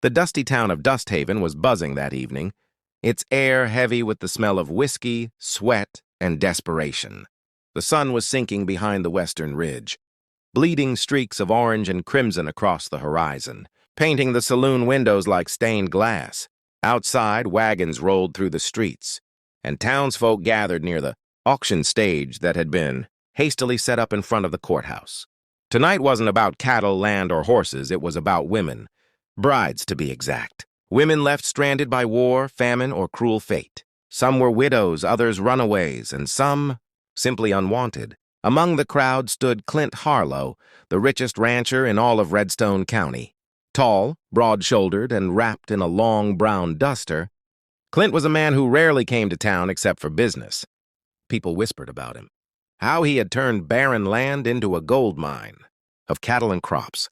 The dusty town of Dusthaven was buzzing that evening, its air heavy with the smell of whiskey, sweat, and desperation. The sun was sinking behind the western ridge, bleeding streaks of orange and crimson across the horizon, painting the saloon windows like stained glass. Outside, wagons rolled through the streets, and townsfolk gathered near the auction stage that had been hastily set up in front of the courthouse. Tonight wasn't about cattle, land, or horses. It was about women. Brides, to be exact. Women left stranded by war, famine, or cruel fate. Some were widows, others runaways, and some simply unwanted. Among the crowd stood Clint Harlow, the richest rancher in all of Redstone County. Tall, broad-shouldered, and wrapped in a long brown duster, Clint was a man who rarely came to town except for business. People whispered about him. How he had turned barren land into a gold mine of cattle and crops.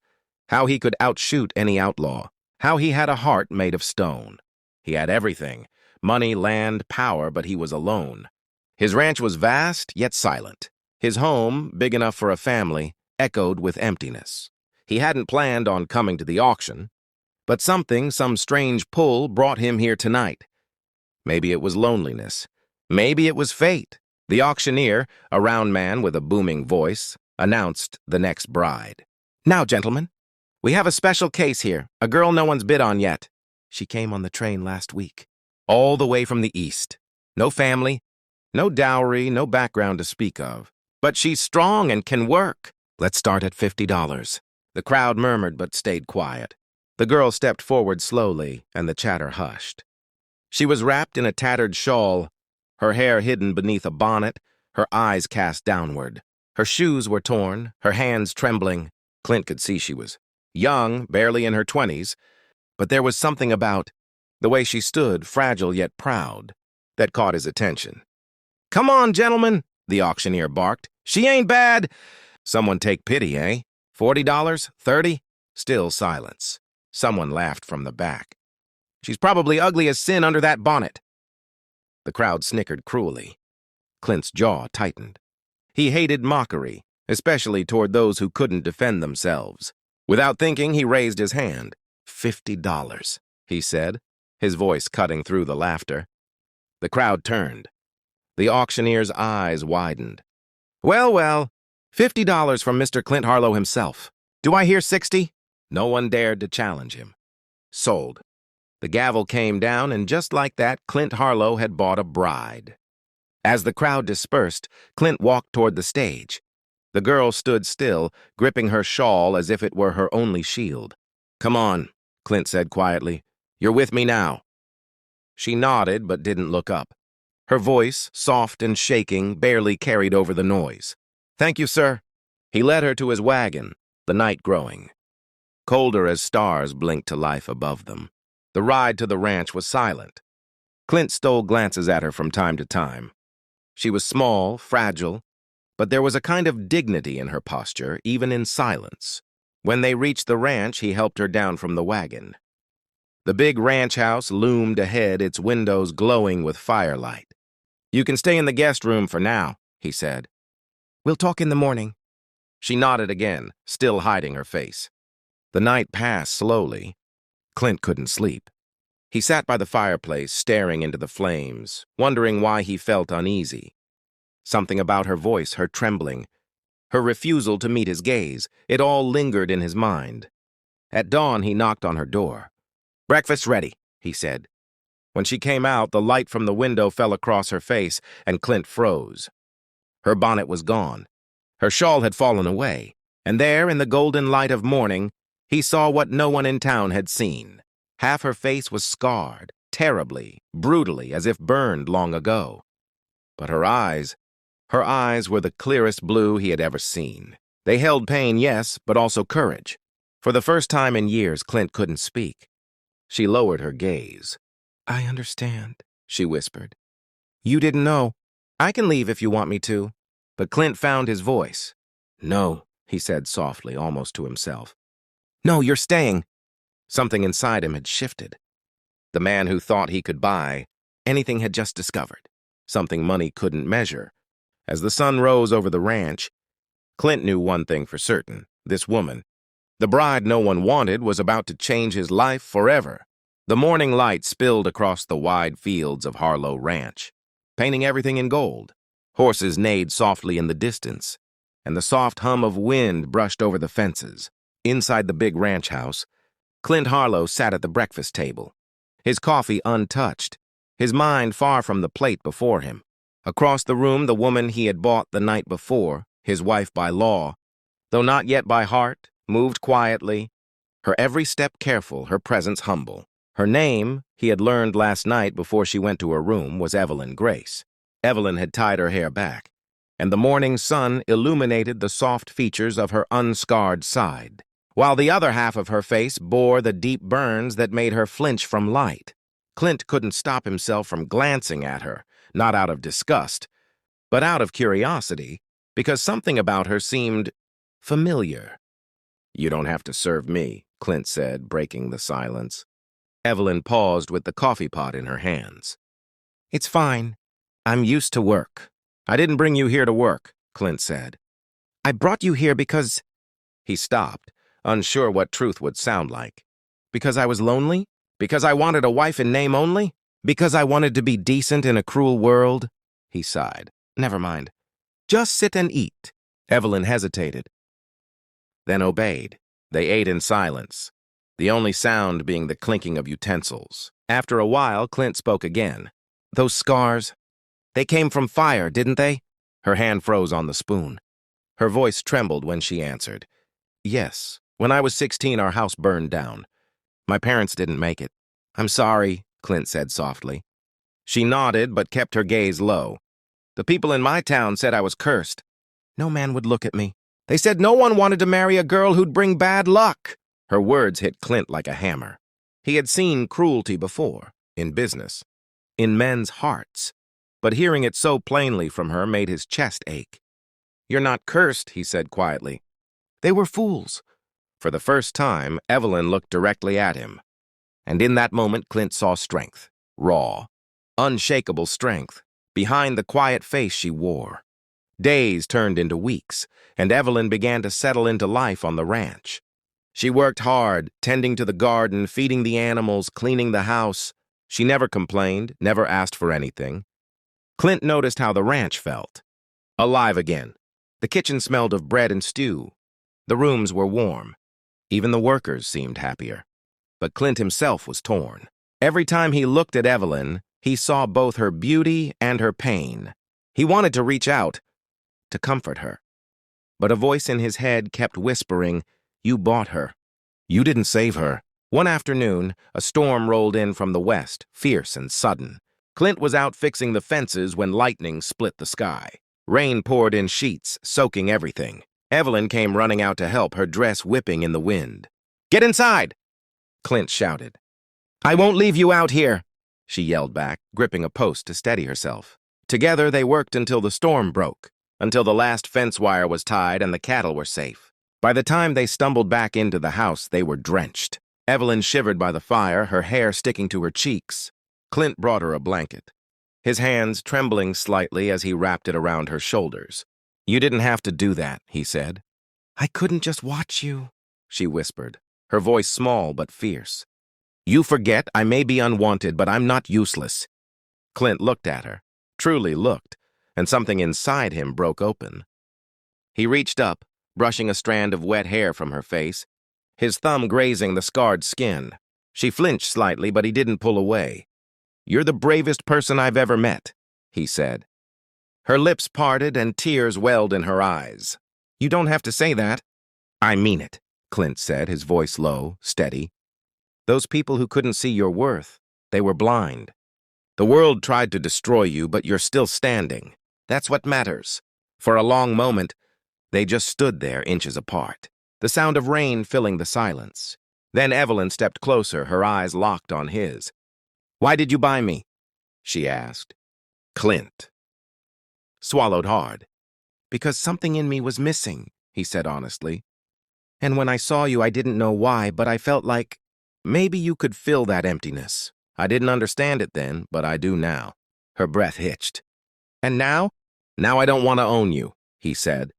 How he could outshoot any outlaw. How he had a heart made of stone. He had everything, money, land, power, but he was alone. His ranch was vast, yet silent. His home, big enough for a family, echoed with emptiness. He hadn't planned on coming to the auction, but some strange pull brought him here tonight. Maybe it was loneliness. Maybe it was fate. The auctioneer, a round man with a booming voice, announced the next bride. "Now, gentlemen, we have a special case here, a girl no one's bid on yet. She came on the train last week, all the way from the east. No family, no dowry, no background to speak of. But she's strong and can work. Let's start at $50. The crowd murmured but stayed quiet. The girl stepped forward slowly, and the chatter hushed. She was wrapped in a tattered shawl, her hair hidden beneath a bonnet, her eyes cast downward. Her shoes were torn, her hands trembling. Clint could see she was young, barely in her 20s, but there was something about the way she stood, fragile yet proud, that caught his attention. "Come on, gentlemen," the auctioneer barked. "She ain't bad." Someone take pity, eh? $40? $30? Still silence. Someone laughed from the back. "She's probably ugly as sin under that bonnet." The crowd snickered cruelly. Clint's jaw tightened. He hated mockery, especially toward those who couldn't defend themselves. Without thinking, he raised his hand. $50, he said, his voice cutting through the laughter. The crowd turned. The auctioneer's eyes widened. Well, well, $50 from Mr. Clint Harlow himself. Do I hear 60? No one dared to challenge him. Sold. The gavel came down, and just like that, Clint Harlow had bought a bride. As the crowd dispersed, Clint walked toward the stage. The girl stood still, gripping her shawl as if it were her only shield. "Come on," Clint said quietly. "You're with me now." She nodded but didn't look up. Her voice, soft and shaking, barely carried over the noise. "Thank you, sir." He led her to his wagon, the night growing. Colder as stars blinked to life above them. The ride to the ranch was silent. Clint stole glances at her from time to time. She was small, fragile, but there was a kind of dignity in her posture, even in silence. When they reached the ranch, he helped her down from the wagon. The big ranch house loomed ahead, its windows glowing with firelight. "You can stay in the guest room for now," he said. "We'll talk in the morning." She nodded again, still hiding her face. The night passed slowly. Clint couldn't sleep. He sat by the fireplace, staring into the flames, wondering why he felt uneasy. Something about her voice, her trembling, her refusal to meet his gaze, it all lingered in his mind. At dawn, he knocked on her door. "Breakfast's ready," he said. When she came out, the light from the window fell across her face, and Clint froze. Her bonnet was gone. Her shawl had fallen away, and there, in the golden light of morning, he saw what no one in town had seen. Half her face was scarred, terribly, brutally, as if burned long ago. But her eyes were the clearest blue he had ever seen. They held pain, yes, but also courage. For the first time in years, Clint couldn't speak. She lowered her gaze. "I understand," she whispered. "You didn't know. I can leave if you want me to." But Clint found his voice. "No," he said softly, almost to himself. "No, you're staying." Something inside him had shifted. The man who thought he could buy anything had just discovered something money couldn't measure. As the sun rose over the ranch, Clint knew one thing for certain. This woman, The bride no one wanted was about to change his life forever. The morning light spilled across the wide fields of Harlow Ranch, painting everything in gold. Horses neighed softly in the distance, and the soft hum of wind brushed over the fences. Inside the big ranch house, Clint Harlow sat at the breakfast table, his coffee untouched, his mind far from the plate before him. Across the room, the woman he had bought the night before, his wife by law, though not yet by heart, moved quietly, her every step careful, her presence humble. Her name, he had learned last night before she went to her room, was Evelyn Grace. Evelyn had tied her hair back, and the morning sun illuminated the soft features of her unscarred side, while the other half of her face bore the deep burns that made her flinch from light. Clint couldn't stop himself from glancing at her, not out of disgust, but out of curiosity, because something about her seemed familiar. "You don't have to serve me," Clint said, breaking the silence. Evelyn paused with the coffee pot in her hands. "It's fine. I'm used to work." "I didn't bring you here to work," Clint said. "I brought you here because—" He stopped, unsure what truth would sound like. "Because I was lonely? Because I wanted a wife in name only? Because I wanted to be decent in a cruel world?" He sighed. "Never mind. Just sit and eat." Evelyn hesitated, then obeyed. They ate in silence, the only sound being the clinking of utensils. After a while, Clint spoke again. "Those scars, they came from fire, didn't they?" Her hand froze on the spoon. Her voice trembled when she answered. "Yes. When I was 16, our house burned down. My parents didn't make it." "I'm sorry," Clint said softly. She nodded but kept her gaze low. "The people in my town said I was cursed. No man would look at me. They said no one wanted to marry a girl who'd bring bad luck." Her words hit Clint like a hammer. He had seen cruelty before, in business, in men's hearts, but hearing it so plainly from her made his chest ache. "You're not cursed," he said quietly. "They were fools." For the first time, Evelyn looked directly at him. And in that moment, Clint saw strength, raw, unshakable strength, behind the quiet face she wore. Days turned into weeks, and Evelyn began to settle into life on the ranch. She worked hard, tending to the garden, feeding the animals, cleaning the house. She never complained, never asked for anything. Clint noticed how the ranch felt. Alive again. The kitchen smelled of bread and stew. The rooms were warm. Even the workers seemed happier. But Clint himself was torn. Every time he looked at Evelyn, he saw both her beauty and her pain. He wanted to reach out, to comfort her. But a voice in his head kept whispering, "You bought her. You didn't save her." One afternoon, a storm rolled in from the west, fierce and sudden. Clint was out fixing the fences when lightning split the sky. Rain poured in sheets, soaking everything. Evelyn came running out to help, her dress whipping in the wind. "Get inside!" Clint shouted. "I won't leave you out here," she yelled back, gripping a post to steady herself. Together they worked until the storm broke, until the last fence wire was tied and the cattle were safe. By the time they stumbled back into the house, they were drenched. Evelyn shivered by the fire, her hair sticking to her cheeks. Clint brought her a blanket, his hands trembling slightly as he wrapped it around her shoulders. "You didn't have to do that," he said. "I couldn't just watch you," she whispered, her voice small but fierce. "You forget I may be unwanted, but I'm not useless." Clint looked at her, truly looked, and something inside him broke open. He reached up, brushing a strand of wet hair from her face, his thumb grazing the scarred skin. She flinched slightly, but he didn't pull away. "You're the bravest person I've ever met," he said. Her lips parted and tears welled in her eyes. "You don't have to say that." "I mean it," Clint said, his voice low, steady. "Those people who couldn't see your worth, they were blind. The world tried to destroy you, but you're still standing. That's what matters." For a long moment, they just stood there, inches apart, the sound of rain filling the silence. Then Evelyn stepped closer, her eyes locked on his. "Why did you buy me?" she asked. Clint swallowed hard. "Because something in me was missing," he said honestly. "And when I saw you, I didn't know why, but I felt like maybe you could fill that emptiness. I didn't understand it then, but I do now." Her breath hitched. "And now?" "Now I don't want to own you," he said.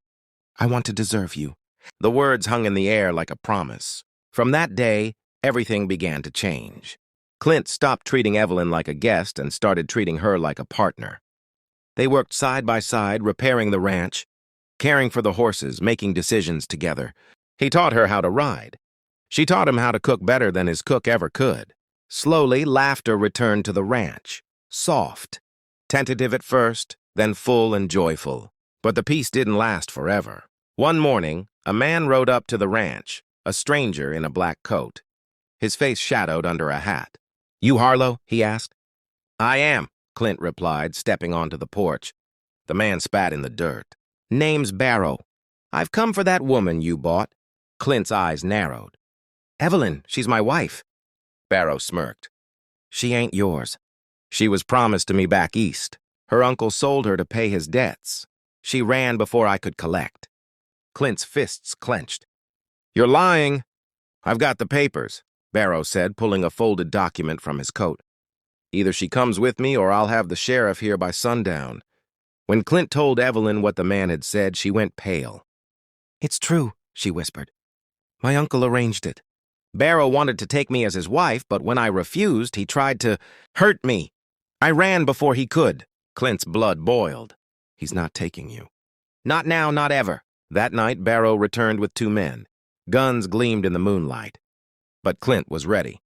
"I want to deserve you. The words hung in the air like a promise. From that day, everything began to change. Clint stopped treating Evelyn like a guest and started treating her like a partner. They worked side by side, repairing the ranch, caring for the horses, making decisions together. He taught her how to ride. She taught him how to cook better than his cook ever could. Slowly, laughter returned to the ranch. Soft, tentative at first, then full and joyful. But the peace didn't last forever. One morning, a man rode up to the ranch, a stranger in a black coat. His face shadowed under a hat. "You Harlow?" he asked. "I am," Clint replied, stepping onto the porch. The man spat in the dirt. "Name's Barrow. I've come for that woman you bought." Clint's eyes narrowed. "Evelyn, she's my wife." Barrow smirked. "She ain't yours. She was promised to me back east. Her uncle sold her to pay his debts. She ran before I could collect." Clint's fists clenched. "You're lying." "I've got the papers," Barrow said, pulling a folded document from his coat. "Either she comes with me or I'll have the sheriff here by sundown." When Clint told Evelyn what the man had said, she went pale. "It's true," she whispered. "My uncle arranged it. Barrow wanted to take me as his wife, but when I refused, he tried to hurt me. I ran before he could." Clint's blood boiled. "He's not taking you." "Not now, not ever." That night, Barrow returned with 2 men. Guns gleamed in the moonlight. But Clint was ready.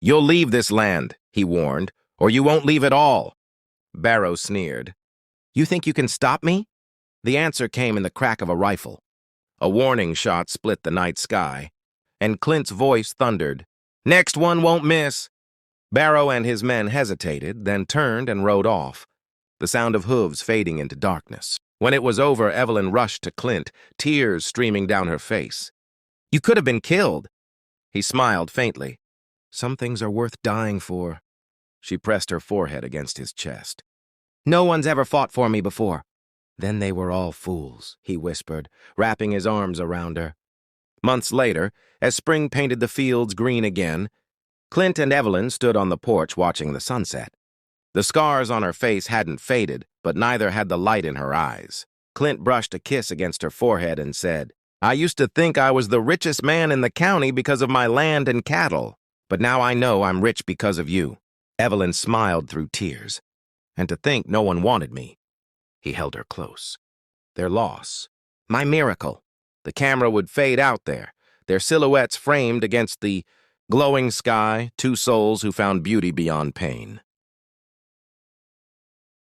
"You'll leave this land," he warned, "or you won't leave at all." Barrow sneered. "You think you can stop me?" The answer came in the crack of a rifle. A warning shot split the night sky, and Clint's voice thundered, "Next one won't miss." Barrow and his men hesitated, then turned and rode off, the sound of hooves fading into darkness. When it was over, Evelyn rushed to Clint, tears streaming down her face. "You could have been killed." He smiled faintly. "Some things are worth dying for." She pressed her forehead against his chest. "No one's ever fought for me before." "Then they were all fools," he whispered, wrapping his arms around her. Months later, as spring painted the fields green again, Clint and Evelyn stood on the porch watching the sunset. The scars on her face hadn't faded, but neither had the light in her eyes. Clint brushed a kiss against her forehead and said, "I used to think I was the richest man in the county because of my land and cattle, but now I know I'm rich because of you." Evelyn smiled through tears. "And to think no one wanted me." He held her close. "Their loss. My miracle." The camera would fade out there, their silhouettes framed against the glowing sky, 2 souls who found beauty beyond pain.